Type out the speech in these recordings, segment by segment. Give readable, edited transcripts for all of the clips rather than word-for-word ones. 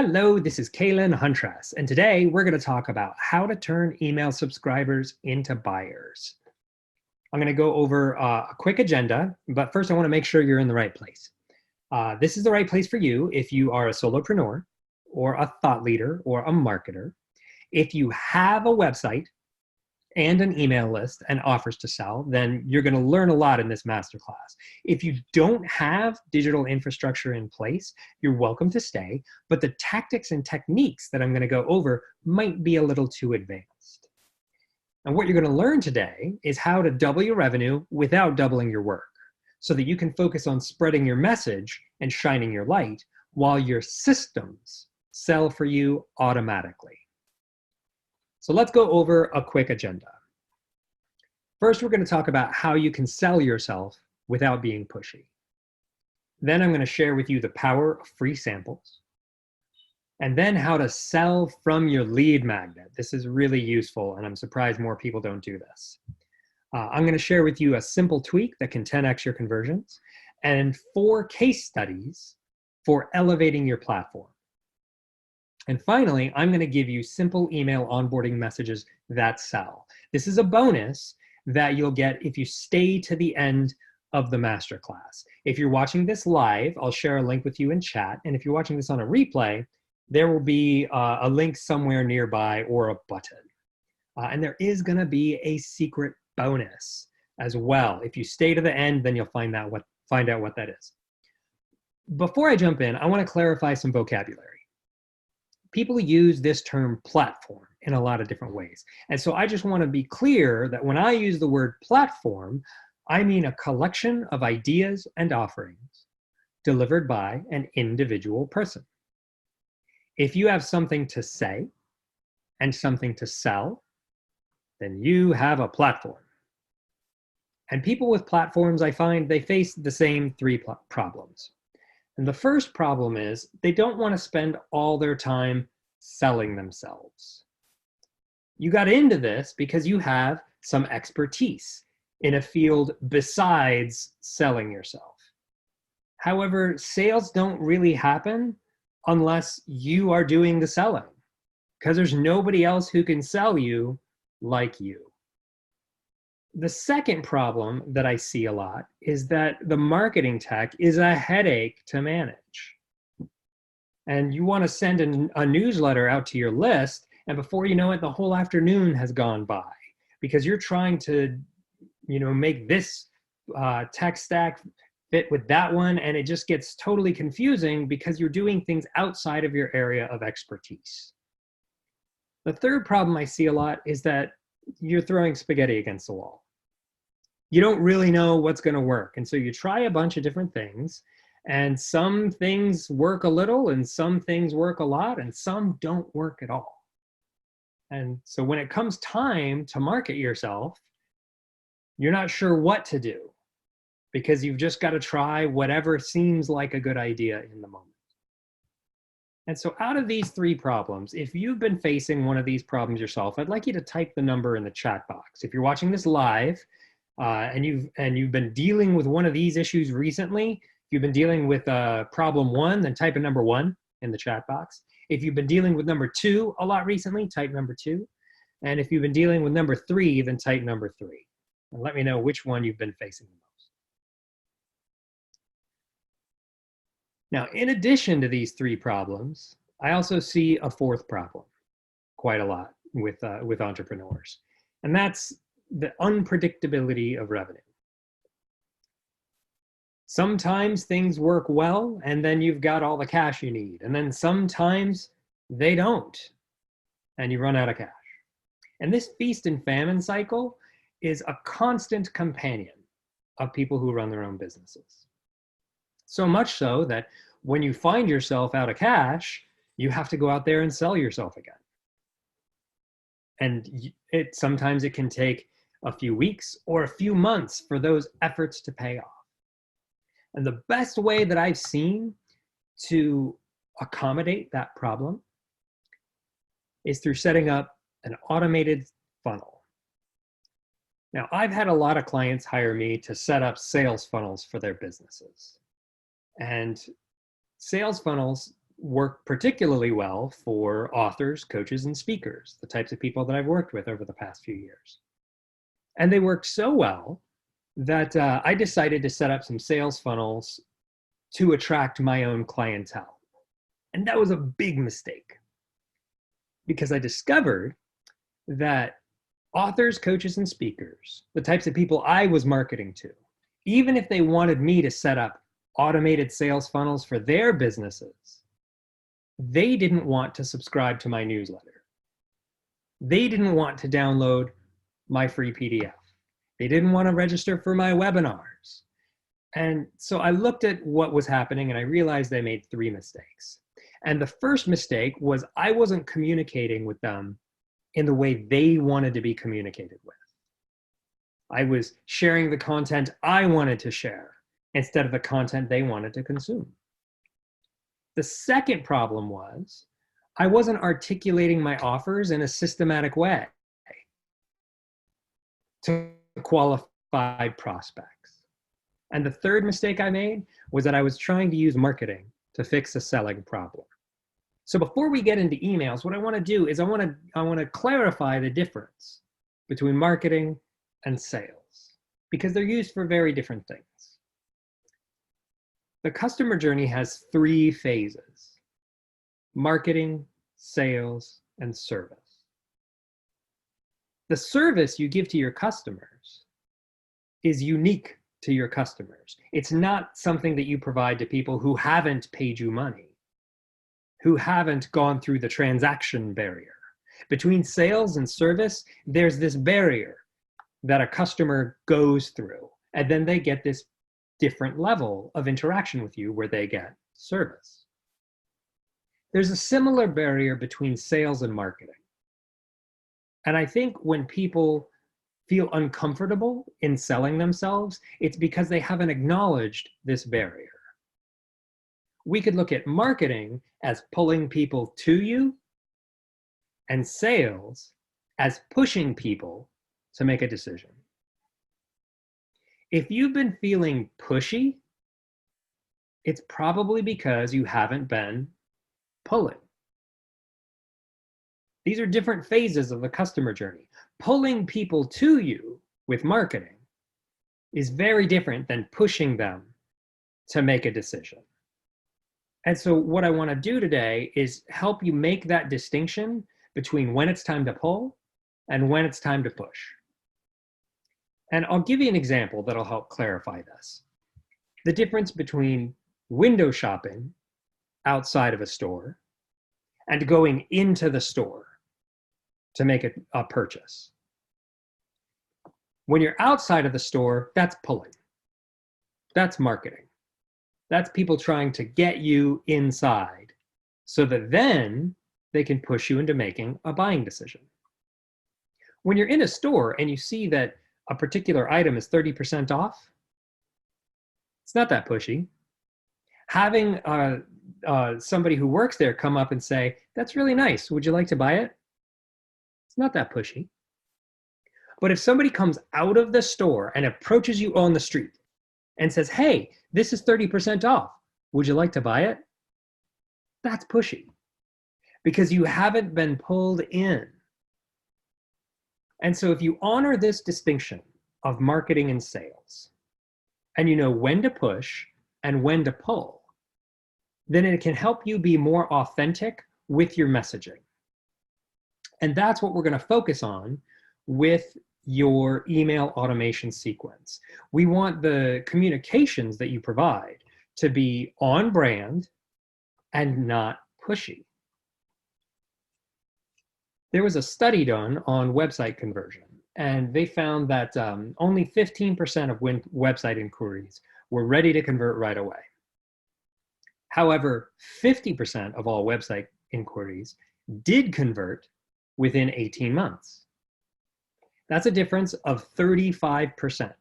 Hello, this is Caelan Huntress, and today we're going to talk about how to turn email subscribers into buyers. I'm going to go over a quick agenda, but first I want to make sure you're in the right place. This is the right place for you if you are a solopreneur or a thought leader or a marketer. If you have a website and an email list and offers to sell, then you're going to learn a lot in this masterclass. If you don't have digital infrastructure in place, you're welcome to stay, but the tactics and techniques that I'm going to go over might be a little too advanced. And what you're going to learn today is how to double your revenue without doubling your work, so that you can focus on spreading your message and shining your light while your systems sell for you automatically. So let's go over a quick agenda. First, we're going to talk about how you can sell yourself without being pushy. Then I'm going to share with you the power of free samples. And then how to sell from your lead magnet. This is really useful, and I'm surprised more people don't do this. I'm going to share with you a simple tweak that can 10x your conversions and 4 case studies for elevating your platform. And finally, I'm going to give you simple email onboarding messages that sell. This is a bonus that you'll get if you stay to the end of the masterclass. If you're watching this live, I'll share a link with you in chat. And if you're watching this on a replay, there will be a link somewhere nearby or a button. And there is going to be a secret bonus as well. If you stay to the end, then you'll find out what that is. Before I jump in, I want to clarify some vocabulary. People use this term platform in a lot of different ways. And so I just want to be clear that when I use the word platform, I mean a collection of ideas and offerings delivered by an individual person. If you have something to say and something to sell, then you have a platform. And people with platforms, I find they face the same 3 problems. And the first problem is they don't want to spend all their time selling themselves. You got into this because you have some expertise in a field besides selling yourself. However, sales don't really happen unless you are doing the selling, because there's nobody else who can sell you like you. The second problem that I see a lot is that the marketing tech is a headache to manage. And you want to send a newsletter out to your list, and before you know it, the whole afternoon has gone by because you're trying to, make this tech stack fit with that one, and it just gets totally confusing because you're doing things outside of your area of expertise. The third problem I see a lot is that you're throwing spaghetti against the wall. You don't really know what's going to work. And so you try a bunch of different things, and some things work a little, and some things work a lot, and some don't work at all. And so when it comes time to market yourself, you're not sure what to do because you've just got to try whatever seems like a good idea in the moment. And so out of these 3 problems, if you've been facing one of these problems yourself, I'd like you to type the number in the chat box. If you're watching this live and you've been dealing with one of these issues recently, if you've been dealing with problem 1, then type in number 1 in the chat box. If you've been dealing with number 2 a lot recently, type number 2. And if you've been dealing with number 3, then type number 3. And let me know which one you've been facing the most. Now, in addition to these 3 problems, I also see a 4th problem quite a lot with entrepreneurs. And that's the unpredictability of revenue. Sometimes things work well, and then you've got all the cash you need. And then sometimes they don't, and you run out of cash. And this feast and famine cycle is a constant companion of people who run their own businesses. So much so that when you find yourself out of cash, you have to go out there and sell yourself again. And sometimes it can take a few weeks or a few months for those efforts to pay off. And the best way that I've seen to accommodate that problem is through setting up an automated funnel. Now, I've had a lot of clients hire me to set up sales funnels for their businesses. And sales funnels work particularly well for authors, coaches, and speakers, the types of people that I've worked with over the past few years. And they worked so well that I decided to set up some sales funnels to attract my own clientele. And that was a big mistake because I discovered that authors, coaches, and speakers, the types of people I was marketing to, even if they wanted me to set up automated sales funnels for their businesses, they didn't want to subscribe to my newsletter. They didn't want to download my free PDF. They didn't want to register for my webinars. And so I looked at what was happening and I realized I made 3 mistakes. And the first mistake was I wasn't communicating with them in the way they wanted to be communicated with. I was sharing the content I wanted to share instead of the content they wanted to consume. The second problem was I wasn't articulating my offers in a systematic way to qualified prospects. And the third mistake I made was that I was trying to use marketing to fix a selling problem. So before we get into emails, what I want to do is I want to clarify the difference between marketing and sales because they're used for very different things. The customer journey has 3 phases: marketing, sales, and service. The service you give to your customers is unique to your customers. It's not something that you provide to people who haven't paid you money, who haven't gone through the transaction barrier. Between sales and service, there's this barrier that a customer goes through, and then they get this different level of interaction with you where they get service. There's a similar barrier between sales and marketing. And I think when people feel uncomfortable in selling themselves, it's because they haven't acknowledged this barrier. We could look at marketing as pulling people to you and sales as pushing people to make a decision. If you've been feeling pushy, it's probably because you haven't been pulling. These are different phases of the customer journey. Pulling people to you with marketing is very different than pushing them to make a decision. And so what I want to do today is help you make that distinction between when it's time to pull and when it's time to push. And I'll give you an example that'll help clarify this. The difference between window shopping outside of a store and going into the store to make a purchase. When you're outside of the store, that's pulling. That's marketing. That's people trying to get you inside so that then they can push you into making a buying decision. When you're in a store and you see that a particular item is 30% off, it's not that pushy. Having somebody who works there come up and say, "That's really nice, would you like to buy it?" It's not that pushy. But if somebody comes out of the store and approaches you on the street and says, "Hey, this is 30% off, would you like to buy it?" That's pushy because you haven't been pulled in. And so if you honor this distinction of marketing and sales, and you know when to push and when to pull, then it can help you be more authentic with your messaging. And that's what we're going to focus on with your email automation sequence. We want the communications that you provide to be on brand and not pushy. There was a study done on website conversion, and they found that only 15% of website inquiries were ready to convert right away. However, 50% of all website inquiries did convert within 18 months. That's a difference of 35%.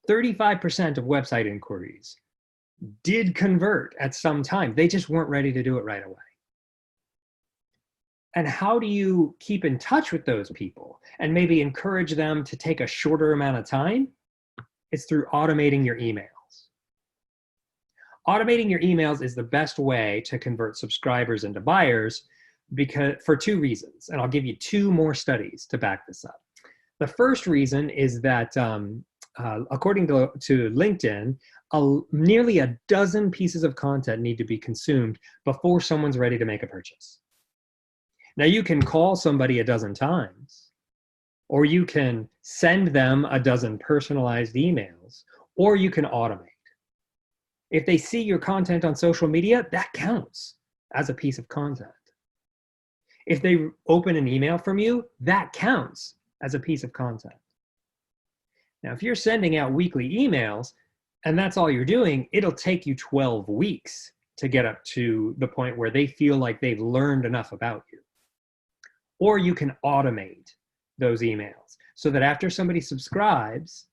35% of website inquiries did convert at some time. They just weren't ready to do it right away. And how do you keep in touch with those people and maybe encourage them to take a shorter amount of time? It's through automating your emails. Automating your emails is the best way to convert subscribers into buyers for two reasons. And I'll give you two more studies to back this up. The first reason is that according to LinkedIn, nearly a dozen pieces of content need to be consumed before someone's ready to make a purchase. Now, you can call somebody a dozen times, or you can send them a dozen personalized emails, or you can automate. If they see your content on social media, that counts as a piece of content. If they open an email from you, that counts as a piece of content. Now, if you're sending out weekly emails and that's all you're doing, it'll take you 12 weeks to get up to the point where they feel like they've learned enough about you. Or you can automate those emails so that after somebody subscribes,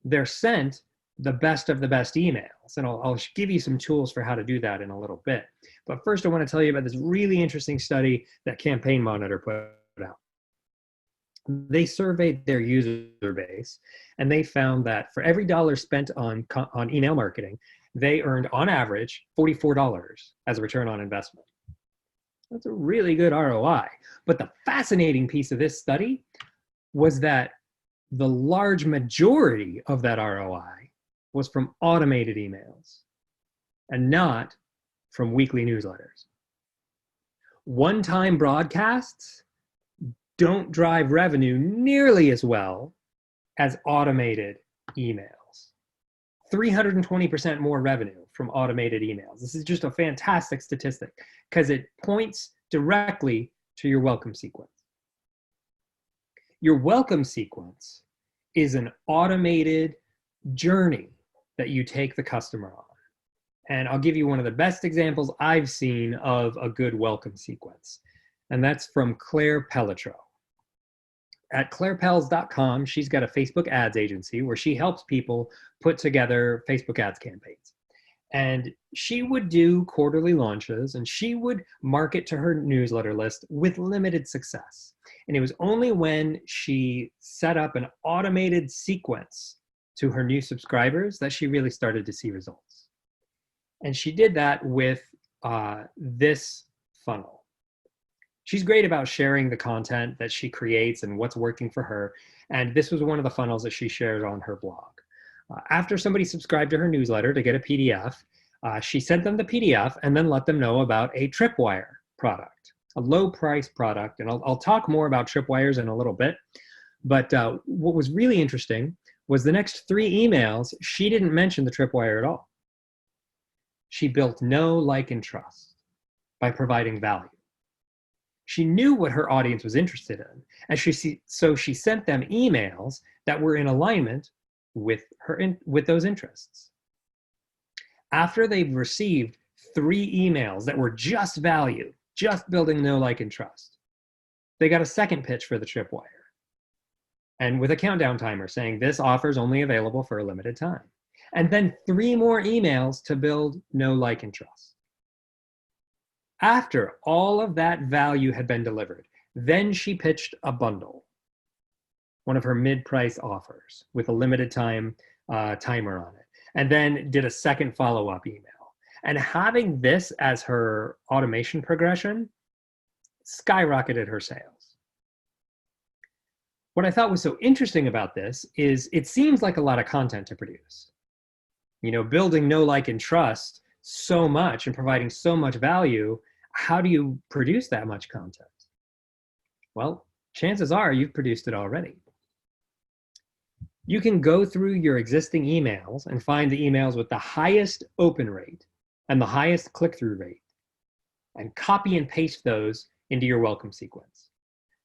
they're sent the best of the best emails. And I'll give you some tools for how to do that in a little bit. But first, I want to tell you about this really interesting study that Campaign Monitor put out. They surveyed their user base, and they found that for every dollar spent on email marketing, they earned on average $44 as a return on investment. That's a really good ROI. But the fascinating piece of this study was that the large majority of that ROI was from automated emails and not from weekly newsletters. One-time broadcasts don't drive revenue nearly as well as automated emails. 320% more revenue from automated emails. This is just a fantastic statistic because it points directly to your welcome sequence. Your welcome sequence is an automated journey that you take the customer on. And I'll give you one of the best examples I've seen of a good welcome sequence. And that's from Claire Pelletreau. At clairepels.com, she's got a Facebook ads agency where she helps people put together Facebook ads campaigns. And she would do quarterly launches and she would market to her newsletter list with limited success. And it was only when she set up an automated sequence to her new subscribers that she really started to see results. And she did that with this funnel. She's great about sharing the content that she creates and what's working for her. And this was one of the funnels that she shared on her blog. After somebody subscribed to her newsletter to get a PDF, she sent them the PDF and then let them know about a Tripwire product, a low price product. And I'll talk more about Tripwires in a little bit. But what was really interesting was the next 3 emails, she didn't mention the Tripwire at all. She built know, like, and trust by providing value. She knew what her audience was interested in, and so she sent them emails that were in alignment with those interests. After they've received 3 emails that were just value, just building know, like, and trust, they got a second pitch for the Tripwire, and with a countdown timer saying this offer is only available for a limited time. And then 3 more emails to build know, like, and trust. After all of that value had been delivered, then she pitched a bundle, one of her mid-price offers with a limited time timer on it, and then did a second follow-up email. And having this as her automation progression skyrocketed her sales. What I thought was so interesting about this is it seems like a lot of content to produce. You know, building know, like, and trust so much and providing so much value, how do you produce that much content? Well, chances are you've produced it already. You can go through your existing emails and find the emails with the highest open rate and the highest click-through rate and copy and paste those into your welcome sequence.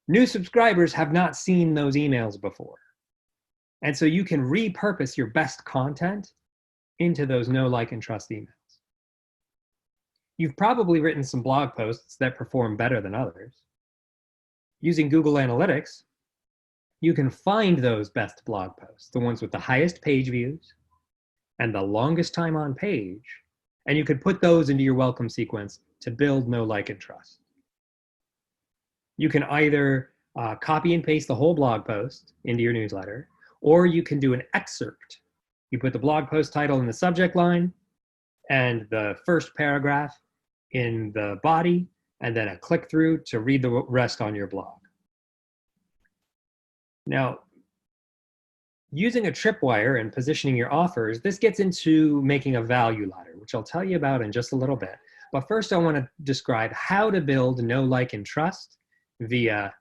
New subscribers have not seen those emails before. And so you can repurpose your best content into those know, like, and trust emails. You've probably written some blog posts that perform better than others. Using Google Analytics, you can find those best blog posts, the ones with the highest page views and the longest time on page, and you could put those into your welcome sequence to build know, like, and trust. You can either copy and paste the whole blog post into your newsletter, or you can do an excerpt. You put the blog post title in the subject line, and the first paragraph in the body, and then a click through to read the rest on your blog. Now, using a tripwire and positioning your offers, this gets into making a value ladder, which I'll tell you about in just a little bit. But first, I want to describe how to build know, like, and trust via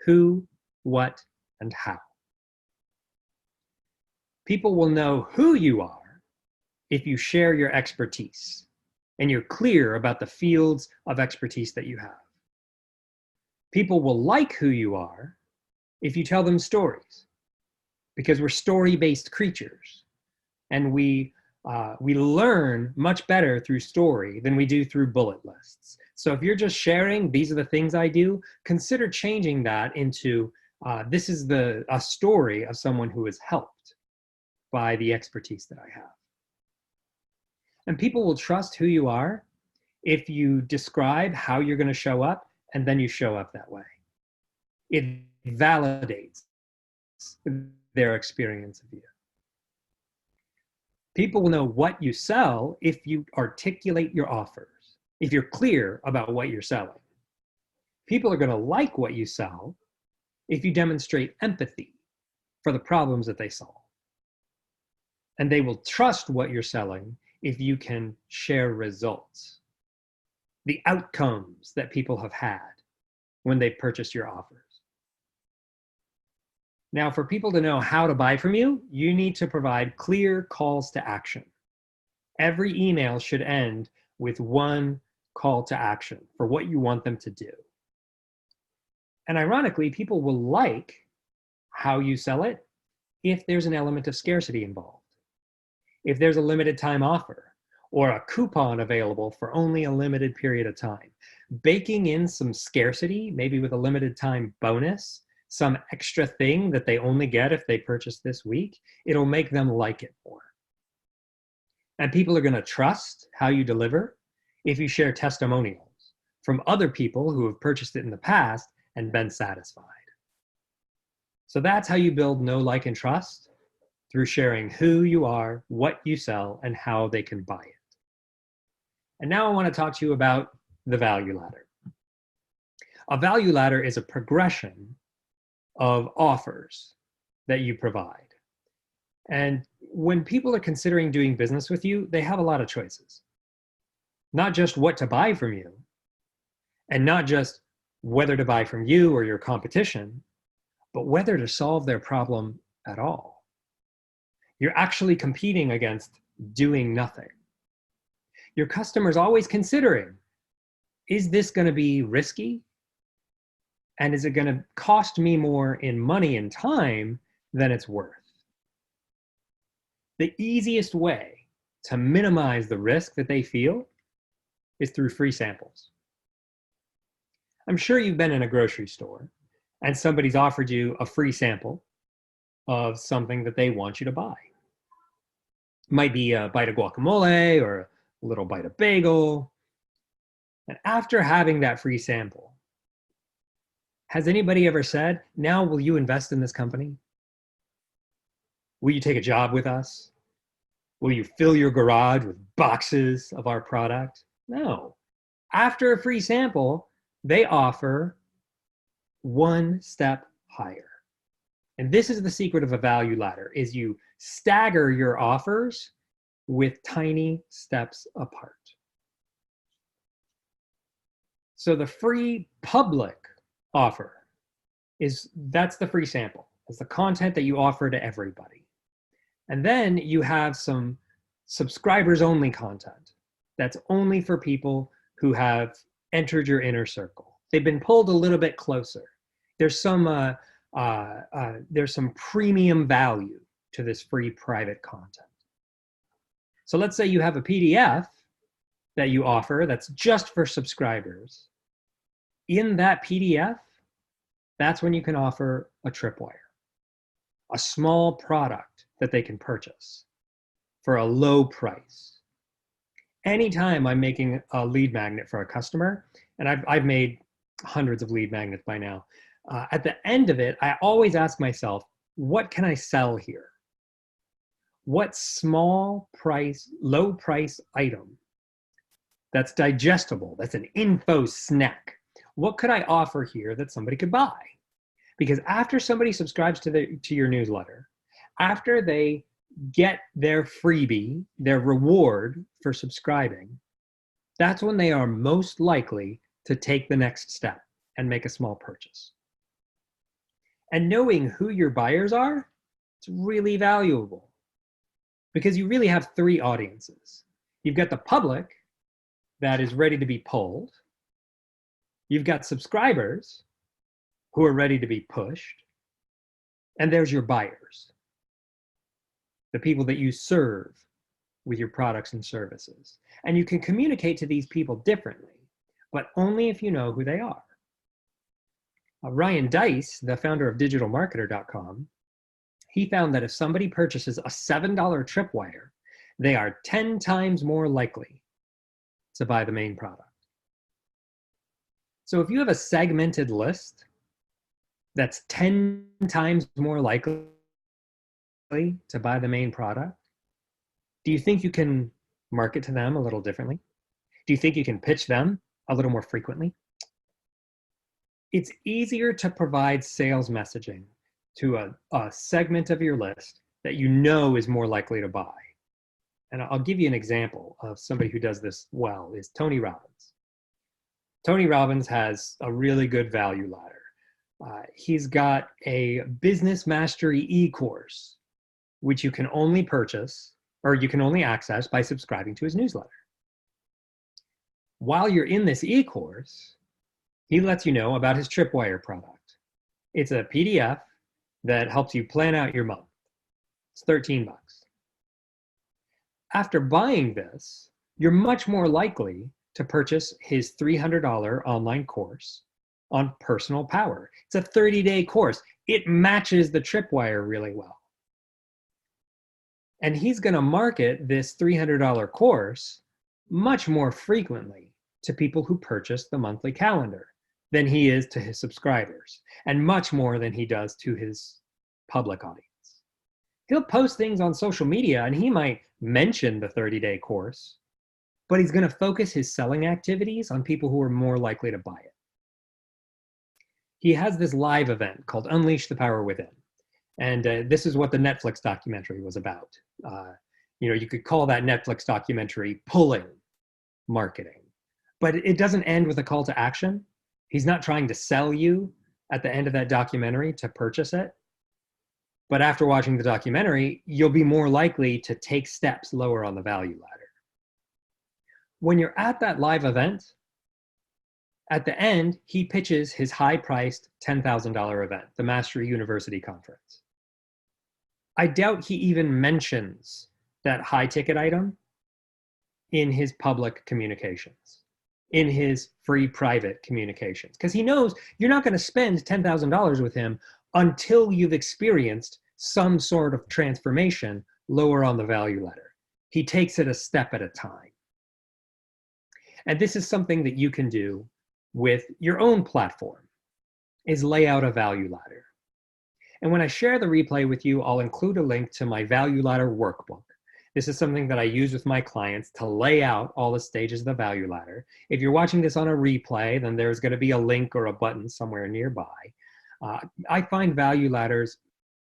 who, what, and how. People will know who you are if you share your expertise and you're clear about the fields of expertise that you have. People will like who you are if you tell them stories, because we're story-based creatures, and we learn much better through story than we do through bullet lists. So if you're just sharing, these are the things I do, consider changing that into this is a story of someone who is helped by the expertise that I have. And people will trust who you are if you describe how you're going to show up, and then you show up that way. It validates their experience of you. People will know what you sell if you articulate your offers, if you're clear about what you're selling. People are going to like what you sell if you demonstrate empathy for the problems that they solve. And they will trust what you're selling if you can share results, the outcomes that people have had when they purchased your offers. Now, for people to know how to buy from you, you need to provide clear calls to action. Every email should end with one call to action for what you want them to do. And ironically, people will like how you sell it if there's an element of scarcity involved. If there's a limited time offer or a coupon available for only a limited period of time, baking in some scarcity, maybe with a limited time bonus, some extra thing that they only get if they purchase this week, it'll make them like it more. And people are going to trust how you deliver if you share testimonials from other people who have purchased it in the past and been satisfied. So that's how you build know, like, and trust, through sharing who you are, what you sell, and how they can buy it. And now I want to talk to you about the value ladder. A value ladder is a progression of offers that you provide. And when people are considering doing business with you, they have a lot of choices. Not just what to buy from you, and not just whether to buy from you or your competition, but whether to solve their problem at all. You're actually competing against doing nothing. Your customer's always considering, is this going to be risky? And is it going to cost me more in money and time than it's worth? The easiest way to minimize the risk that they feel is through free samples. I'm sure you've been in a grocery store and somebody's offered you a free sample of something that they want you to buy. It might be a bite of guacamole or a little bite of bagel. And after having that free sample, has anybody ever said, now will you invest in this company? Will you take a job with us? Will you fill your garage with boxes of our product? No. After a free sample, they offer one step higher. And this is the secret of a value ladder, is you stagger your offers with tiny steps apart. So the free public offer that's the free sample. It's the content that you offer to everybody. And then you have some subscribers only content that's only for people who have entered your inner circle. They've been pulled a little bit closer. There's some premium value to this free private content. So let's say you have a PDF that you offer that's just for subscribers. In that PDF, that's when you can offer a tripwire, a small product that they can purchase for a low price. Anytime I'm making a lead magnet for a customer, and I've made hundreds of lead magnets by now, at the end of it, I always ask myself, what can I sell here? What small price, low price item that's digestible, that's an info snack, what could I offer here that somebody could buy? Because after somebody subscribes to your newsletter, after they get their freebie, their reward for subscribing, that's when they are most likely to take the next step and make a small purchase. And knowing who your buyers are, it's really valuable because you really have three audiences. You've got the public that is ready to be polled. You've got subscribers who are ready to be pushed. And there's your buyers, the people that you serve with your products and services. And you can communicate to these people differently, but only if you know who they are. Ryan Deiss, the founder of digitalmarketer.com, he found that if somebody purchases a $7 tripwire, they are 10 times more likely to buy the main product. So if you have a segmented list that's 10 times more likely to buy the main product, do you think you can market to them a little differently? Do you think you can pitch them a little more frequently? It's easier to provide sales messaging to a segment of your list that you know is more likely to buy. And I'll give you an example of somebody who does this well, is Tony Robbins. Tony Robbins has a really good value ladder. He's got a business mastery e-course, which you can only purchase or you can only access by subscribing to his newsletter. While you're in this e-course, he lets you know about his Tripwire product. It's a PDF that helps you plan out your month. It's 13 bucks. After buying this, you're much more likely to purchase his $300 online course on personal power. It's a 30-day course. It matches the Tripwire really well. And he's going to market this $300 course much more frequently to people who purchase the monthly calendar than he is to his subscribers, and much more than he does to his public audience. He'll post things on social media and he might mention the 30-day course, but he's going to focus his selling activities on people who are more likely to buy it. He has this live event called Unleash the Power Within. And this is what the Netflix documentary was about. You could call that Netflix documentary pulling marketing, but it doesn't end with a call to action. He's not trying to sell you at the end of that documentary to purchase it. But after watching the documentary, you'll be more likely to take steps lower on the value ladder. When you're at that live event, at the end, he pitches his high-priced $10,000 event, the Mastery University Conference. I doubt he even mentions that high-ticket item in his public communications, in his free private communications, because he knows you're not going to spend $10,000 with him until you've experienced some sort of transformation lower on the value ladder. He takes it a step at a time. And this is something that you can do with your own platform, is lay out a value ladder. And when I share the replay with you, I'll include a link to my value ladder workbook. This is something that I use with my clients to lay out all the stages of the value ladder. If you're watching this on a replay, then there's going to be a link or a button somewhere nearby. I find value ladders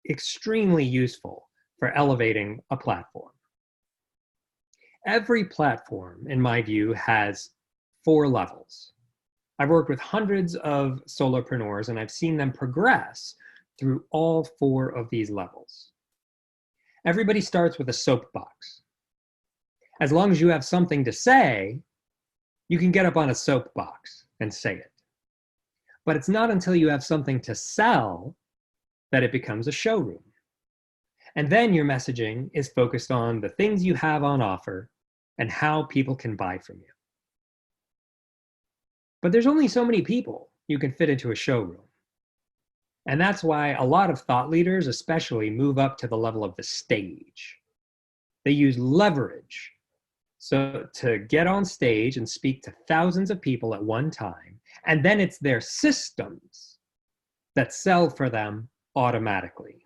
extremely useful for elevating a platform. Every platform, in my view, has 4 levels. I've worked with hundreds of solopreneurs and I've seen them progress through all 4 of these levels. Everybody starts with a soapbox. As long as you have something to say, you can get up on a soapbox and say it. But it's not until you have something to sell that it becomes a showroom. And then your messaging is focused on the things you have on offer and how people can buy from you. But there's only so many people you can fit into a showroom. And that's why a lot of thought leaders especially move up to the level of the stage. They use leverage so to get on stage and speak to thousands of people at one time, and then it's their systems that sell for them automatically.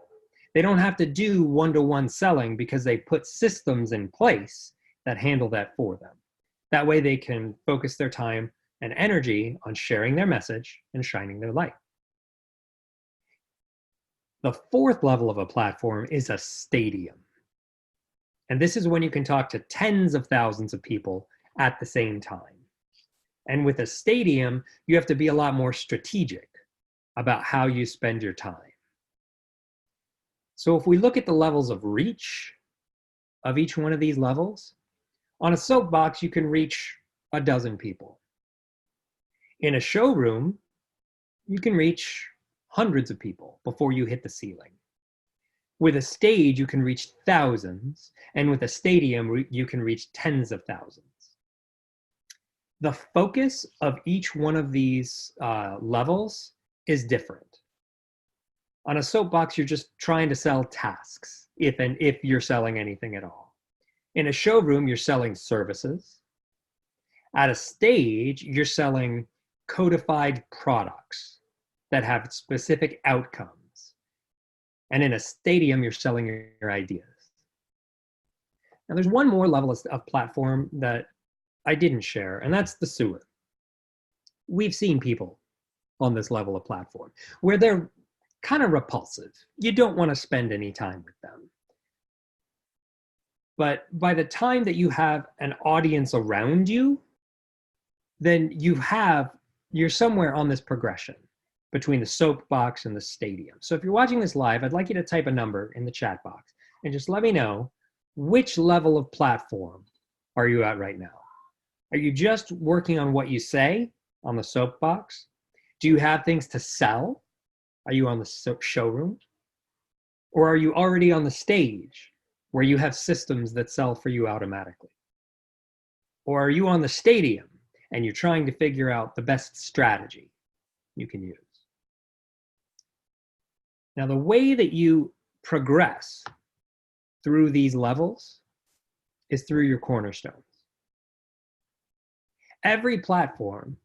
They don't have to do one-to-one selling because they put systems in place that handle that for them. That way they can focus their time and energy on sharing their message and shining their light. The fourth level of a platform is a stadium. And this is when you can talk to tens of thousands of people at the same time. And with a stadium, you have to be a lot more strategic about how you spend your time. So if we look at the levels of reach of each one of these levels, on a soapbox, you can reach a dozen people. In a showroom, you can reach hundreds of people before you hit the ceiling. With a stage, you can reach thousands, and with a stadium, you can reach tens of thousands. The focus of each one of these levels is different. On a soapbox, you're just trying to sell tasks, if you're selling anything at all. In a showroom, you're selling services. At a stage, you're selling codified products that have specific outcomes. And in a stadium, you're selling your ideas. Now, there's one more level of platform that I didn't share, and that's the sewer. We've seen people on this level of platform where they're kind of repulsive. You don't want to spend any time with them. But by the time that you have an audience around you, then you're somewhere on this progression between the soapbox and the stadium. So if you're watching this live, I'd like you to type a number in the chat box and just let me know which level of platform are you at right now. Are you just working on what you say on the soapbox? Do you have things to sell? Are you on the showroom? Or are you already on the stage where you have systems that sell for you automatically? Or are you on the stadium and you're trying to figure out the best strategy you can use? Now, the way that you progress through these levels is through your cornerstones. Every platform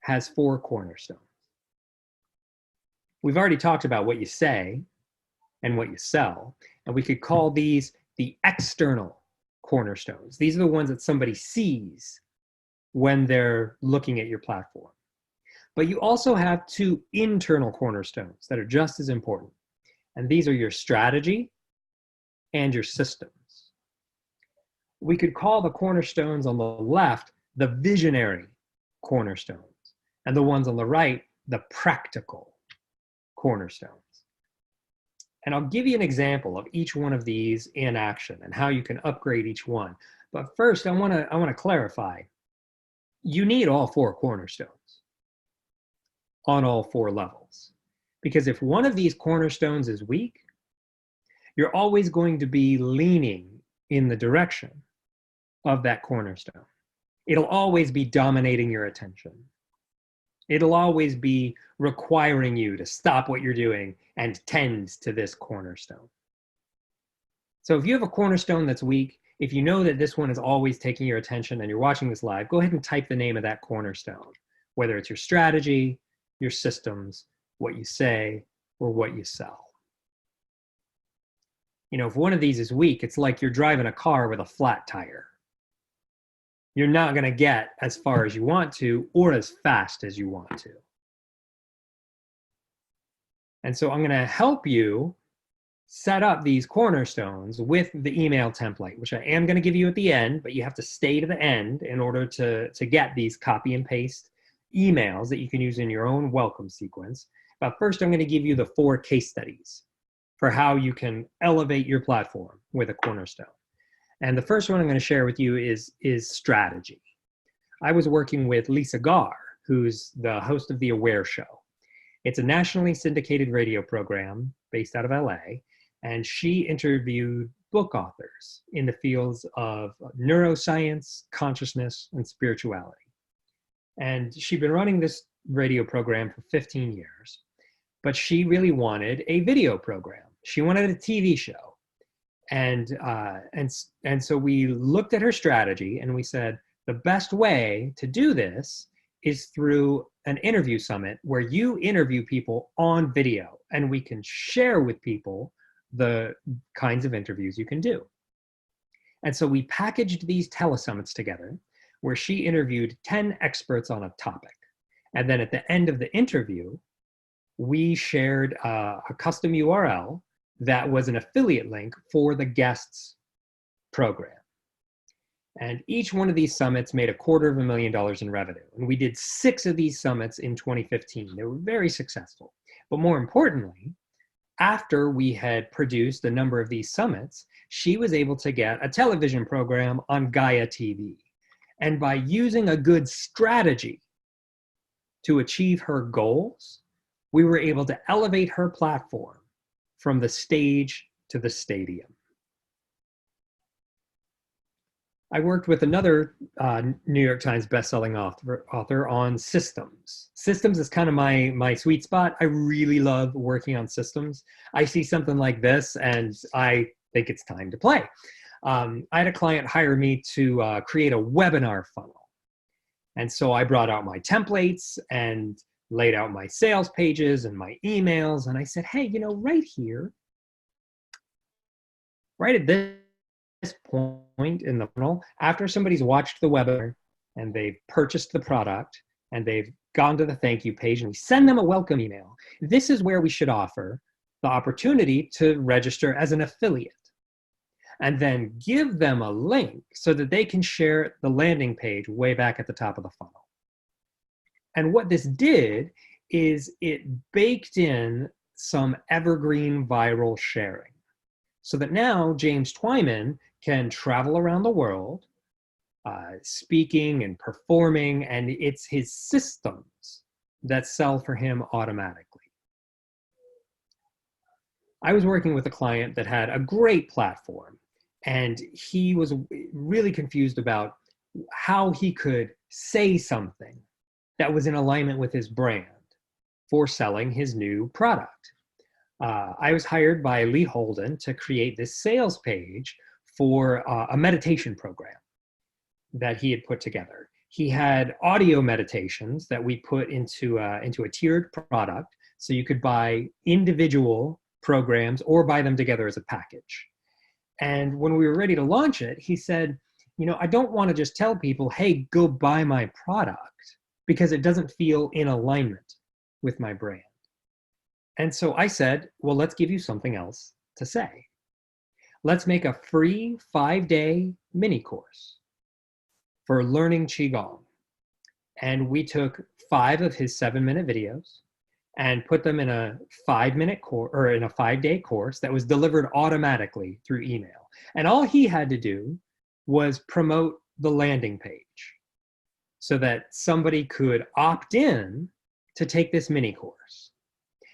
has 4 cornerstones. We've already talked about what you say and what you sell, and we could call these the external cornerstones. These are the ones that somebody sees when they're looking at your platform. But you also have 2 internal cornerstones that are just as important, and these are your strategy and your systems. We could call the cornerstones on the left the visionary cornerstones, and the ones on the right, the practical cornerstones. And I'll give you an example of each one of these in action and how you can upgrade each one. But first, I want to clarify, you need all 4 cornerstones on all 4 levels. Because if one of these cornerstones is weak, you're always going to be leaning in the direction of that cornerstone. It'll always be dominating your attention. It'll always be requiring you to stop what you're doing and tend to this cornerstone. So if you have a cornerstone that's weak, if you know that this one is always taking your attention and you're watching this live, go ahead and type the name of that cornerstone, whether it's your strategy, your systems, what you say, or what you sell. You know, if one of these is weak, it's like you're driving a car with a flat tire. You're not going to get as far as you want to or as fast as you want to. And so I'm going to help you set up these cornerstones with the email template, which I am going to give you at the end, but you have to stay to the end in order to get these copy and paste emails that you can use in your own welcome sequence. But first, I'm going to give you the 4 case studies for how you can elevate your platform with a cornerstone. And the first one I'm going to share with you is strategy. I was working with Lisa Garr, who's the host of The Aware Show. It's a nationally syndicated radio program based out of LA, and she interviewed book authors in the fields of neuroscience, consciousness, and spirituality. And she'd been running this radio program for 15 years, but she really wanted a video program. She wanted a TV show. And so we looked at her strategy and we said, the best way to do this is through an interview summit where you interview people on video and we can share with people the kinds of interviews you can do. And so we packaged these telesummits together where she interviewed 10 experts on a topic. And then at the end of the interview, we shared a custom URL that was an affiliate link for the guest's program. And each one of these summits made $250,000 in revenue. And we did 6 of these summits in 2015. They were very successful. But more importantly, after we had produced a number of these summits, she was able to get a television program on Gaia TV. And by using a good strategy to achieve her goals, we were able to elevate her platform from the stage to the stadium. I worked with another New York Times bestselling author on systems. Systems is kind of my sweet spot. I really love working on systems. I see something like this and I think it's time to play. I had a client hire me to create a webinar funnel. And so I brought out my templates and laid out my sales pages and my emails. And I said, hey, right here, right at this point in the funnel, after somebody's watched the webinar and they've purchased the product and they've gone to the thank you page and we send them a welcome email, this is where we should offer the opportunity to register as an affiliate and then give them a link so that they can share the landing page way back at the top of the funnel. And what this did is it baked in some evergreen viral sharing so that now James Twyman can travel around the world speaking and performing, and it's his systems that sell for him automatically. I was working with a client that had a great platform, and he was really confused about how he could say something that was in alignment with his brand for selling his new product. I was hired by Lee Holden to create this sales page for a meditation program that he had put together. He had audio meditations that we put into a tiered product, so you could buy individual programs or buy them together as a package. And when we were ready to launch it, he said, I don't want to just tell people, hey, go buy my product, because it doesn't feel in alignment with my brand. And so I said, well, let's give you something else to say. Let's make a free 5-day mini course for learning Qigong. And we took 5 of his 7-minute videos and put them in a 5-minute course, or in a 5-day course that was delivered automatically through email. And all he had to do was promote the landing page so that somebody could opt in to take this mini course.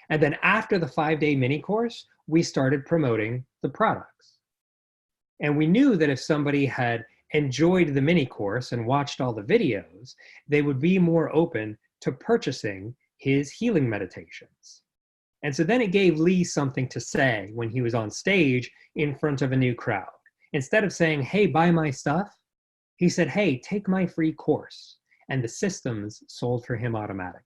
And then after the 5-day mini course, we started promoting the products. And we knew that if somebody had enjoyed the mini course and watched all the videos, they would be more open to purchasing his healing meditations. And so then it gave Lee something to say when he was on stage in front of a new crowd. Instead of saying, hey, buy my stuff, he said, hey, take my free course. And the systems sold for him automatically.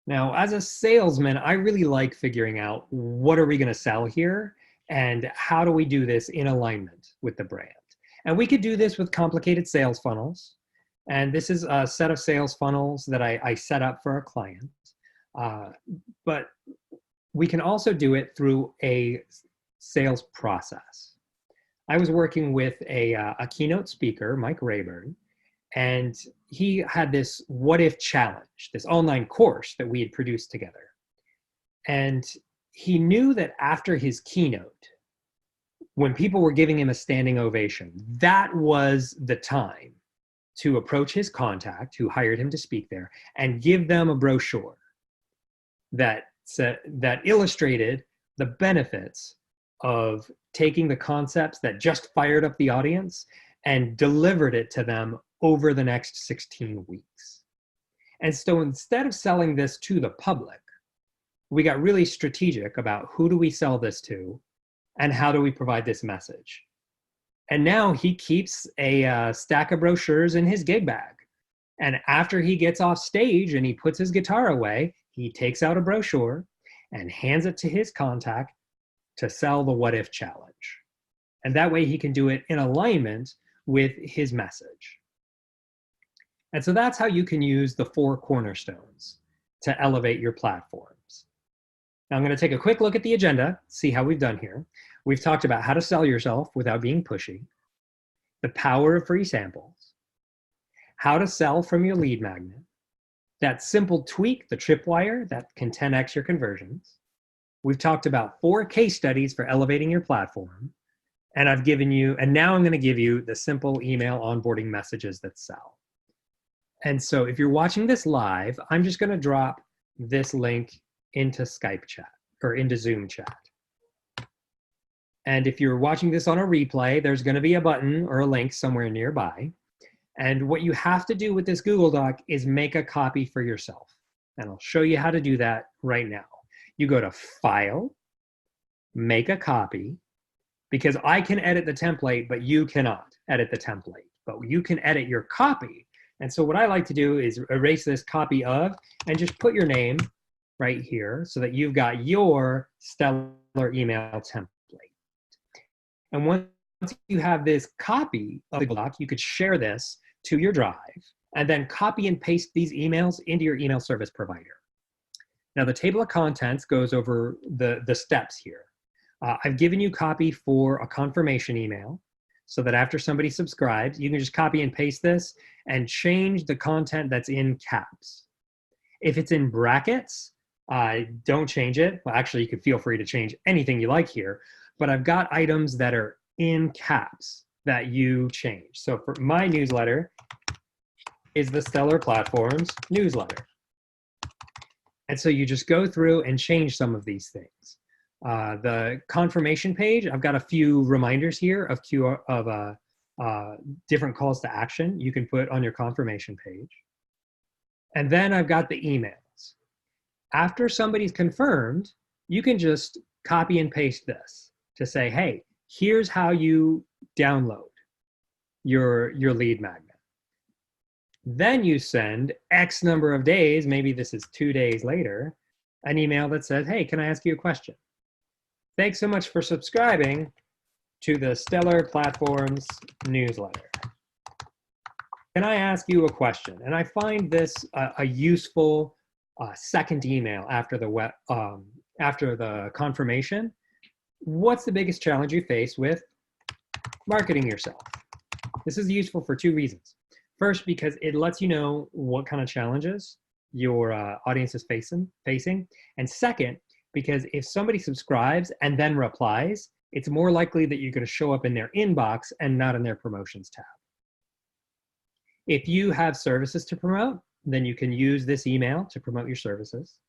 Now, as a salesman, I really like figuring out what are we going to sell here and how do we do this in alignment with the brand. And we could do this with complicated sales funnels. And this is a set of sales funnels that I set up for a client. But we can also do it through a sales process. I was working with a keynote speaker, Mike Rayburn, and he had this what if challenge, this online course that we had produced together. And he knew that after his keynote, when people were giving him a standing ovation, that was the time to approach his contact who hired him to speak there and give them a brochure that illustrated the benefits of taking the concepts that just fired up the audience and delivered it to them over the next 16 weeks. And so instead of selling this to the public, we got really strategic about who do we sell this to and how do we provide this message. And now he keeps a stack of brochures in his gig bag. And after he gets off stage and he puts his guitar away, he takes out a brochure and hands it to his contact to sell the what if challenge. And that way he can do it in alignment with his message. And so that's how you can use the 4 cornerstones to elevate your platforms. Now I'm going to take a quick look at the agenda, see how we've done here. We've talked about how to sell yourself without being pushy, the power of free samples, how to sell from your lead magnet, that simple tweak, the tripwire, that can 10x your conversions. We've talked about 4 case studies for elevating your platform. And now I'm going to give you the simple email onboarding messages that sell. And so if you're watching this live, I'm just going to drop this link into Skype chat or into Zoom chat. And if you're watching this on a replay, there's going to be a button or a link somewhere nearby. And what you have to do with this Google Doc is make a copy for yourself. And I'll show you how to do that right now. You go to File, Make a Copy, because I can edit the template, but you cannot edit the template. But you can edit your copy. And so what I like to do is erase this copy of and just put your name right here so that you've got your stellar email template. And once you have this copy of the doc, you could share this to your drive and then copy and paste these emails into your email service provider. Now the table of contents goes over the steps here. I've given you copy for a confirmation email so that after somebody subscribes, you can just copy and paste this and change the content that's in caps. If it's in brackets, don't change it. Well, actually, you could feel free to change anything you like here, but I've got items that are in caps that you change. So for my newsletter is the Stellar Platforms newsletter. And so you just go through and change some of these things. The confirmation page, I've got a few reminders here of different calls to action you can put on your confirmation page. And then I've got the emails. After somebody's confirmed, you can just copy and paste this to say, hey, here's how you download your lead magnet. Then you send X number of days, maybe this is 2 days later, an email that says, hey, can I ask you a question? Thanks so much for subscribing to the Stellar Platforms newsletter. Can I ask you a question? And I find this a useful second email after the confirmation. What's the biggest challenge you face with marketing yourself? This is useful for 2 reasons. First, because it lets you know what kind of challenges your audience is facing. And second, because if somebody subscribes and then replies, it's more likely that you're going to show up in their inbox and not in their promotions tab. If you have services to promote, then you can use this email to promote your services.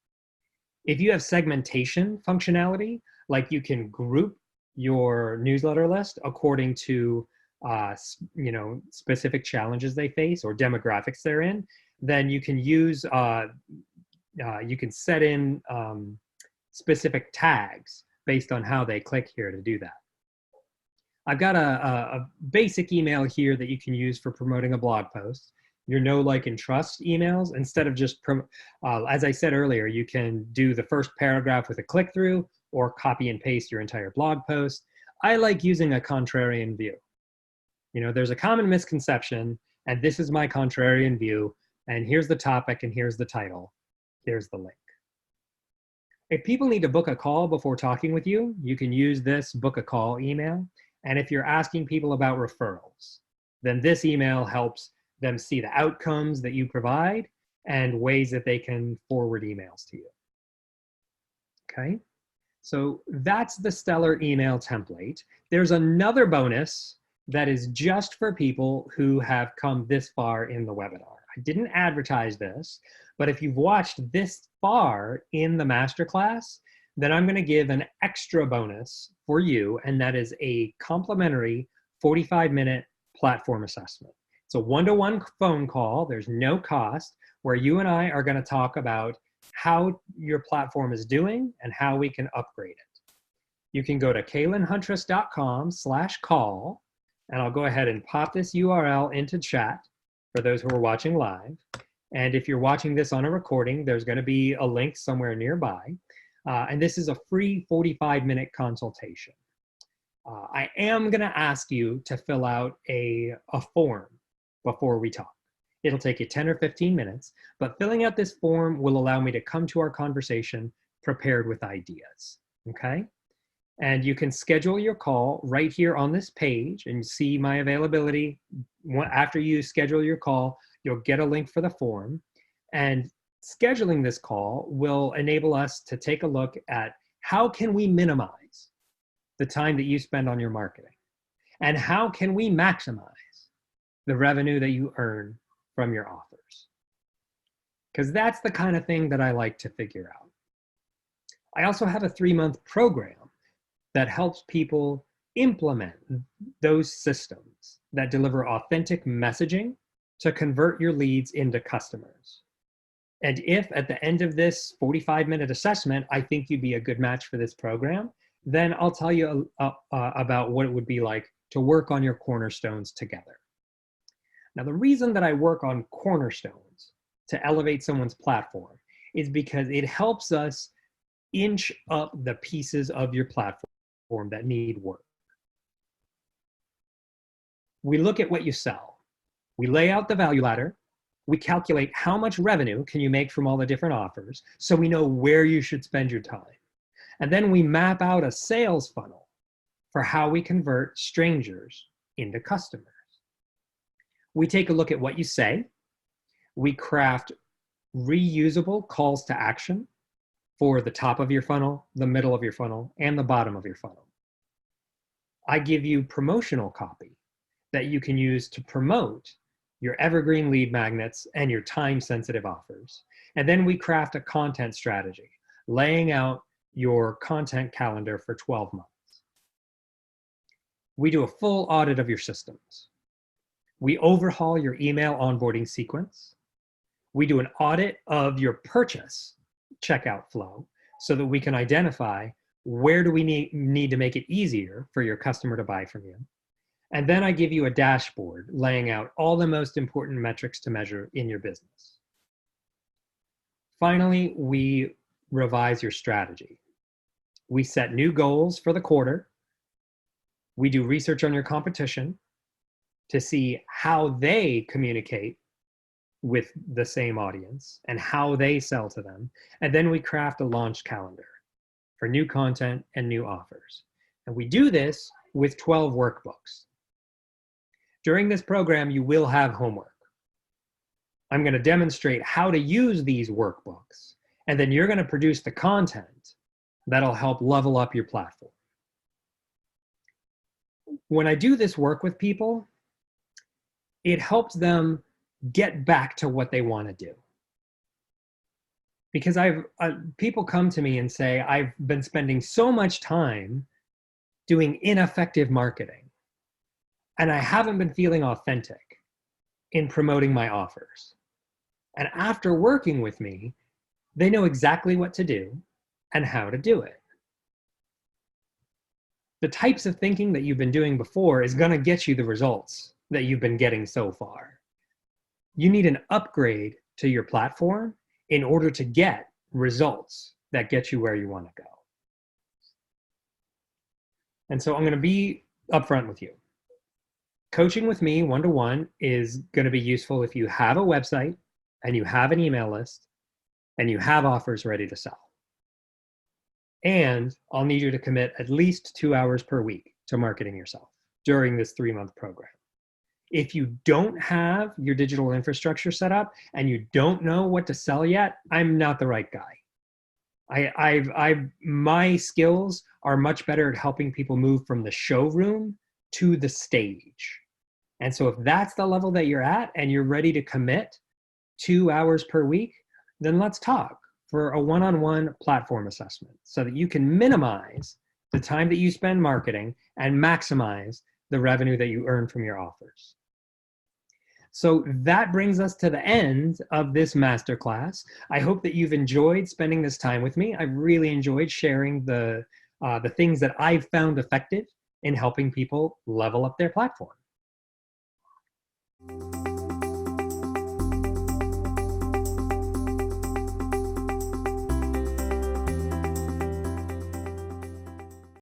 If you have segmentation functionality, like you can group your newsletter list according to specific challenges they face or demographics they're in, then you can use you can set in specific tags based on how they click here to do that. I've got a basic email here that you can use for promoting a blog post. Your know, like, and trust emails, instead of just, as I said earlier, you can do the first paragraph with a click-through or copy and paste your entire blog post. I like using a contrarian view. There's a common misconception, and this is my contrarian view, and here's the topic, and here's the title. Here's the link. If people need to book a call before talking with you, you can use this book a call email. And if you're asking people about referrals, then this email helps them see the outcomes that you provide and ways that they can forward emails to you. Okay, so that's the Stellar email template. There's another bonus that is just for people who have come this far in the webinar. I didn't advertise this, but if you've watched this far in the masterclass, then I'm going to give an extra bonus for you, and that is a complimentary 45-minute platform assessment. It's a one-to-one phone call. There's no cost, where you and I are going to talk about how your platform is doing and how we can upgrade it. You can go to caelanhuntress.com/call, and I'll go ahead and pop this URL into chat for those who are watching live. And if you're watching this on a recording, there's going to be a link somewhere nearby. And this is a free 45-minute consultation. I am going to ask you to fill out a form before we talk. It'll take you 10 or 15 minutes, but filling out this form will allow me to come to our conversation prepared with ideas, okay? And you can schedule your call right here on this page and see my availability. After you schedule your call, you'll get a link for the form. And scheduling this call will enable us to take a look at how can we minimize the time that you spend on your marketing, and how can we maximize the revenue that you earn from your offers. Because that's the kind of thing that I like to figure out. I also have a 3-month program that helps people implement those systems that deliver authentic messaging to convert your leads into customers. And if at the end of this 45-minute assessment, I think you'd be a good match for this program, then I'll tell you about what it would be like to work on your cornerstones together. Now, the reason that I work on cornerstones to elevate someone's platform is because it helps us inch up the pieces of your platform that need work. We look at what you sell. We lay out the value ladder. We calculate how much revenue can you make from all the different offers so we know where you should spend your time. And then we map out a sales funnel for how we convert strangers into customers. We take a look at what you say. We craft reusable calls to action for the top of your funnel, the middle of your funnel, and the bottom of your funnel. I give you promotional copy that you can use to promote your evergreen lead magnets and your time-sensitive offers. And then we craft a content strategy, laying out your content calendar for 12 months. We do a full audit of your systems. We overhaul your email onboarding sequence. We do an audit of your purchase checkout flow so that we can identify where do we need to make it easier for your customer to buy from you. And then I give you a dashboard laying out all the most important metrics to measure in your business. Finally, we revise your strategy. We set new goals for the quarter. We do research on your competition to see how they communicate with the same audience and how they sell to them. And then we craft a launch calendar for new content and new offers. And we do this with 12 workbooks. During this program, you will have homework. I'm going to demonstrate how to use these workbooks, and then you're going to produce the content that'll help level up your platform. When I do this work with people, it helps them get back to what they want to do. Because people come to me and say, I've been spending so much time doing ineffective marketing, and I haven't been feeling authentic in promoting my offers. And after working with me, they know exactly what to do and how to do it. The types of thinking that you've been doing before is going to get you the results that you've been getting so far. You need an upgrade to your platform in order to get results that get you where you want to go. And so I'm going to be upfront with you. Coaching with me one-to-one is going to be useful if you have a website and you have an email list and you have offers ready to sell. And I'll need you to commit at least 2 hours per week to marketing yourself during this 3-month program. If you don't have your digital infrastructure set up and you don't know what to sell yet, I'm not the right guy. My skills are much better at helping people move from the showroom to the stage. And so if that's the level that you're at and you're ready to commit 2 hours per week, then let's talk for a one-on-one platform assessment so that you can minimize the time that you spend marketing and maximize the revenue that you earn from your offers. So that brings us to the end of this masterclass. I hope that you've enjoyed spending this time with me. I've really enjoyed sharing the things that I've found effective in helping people level up their platform.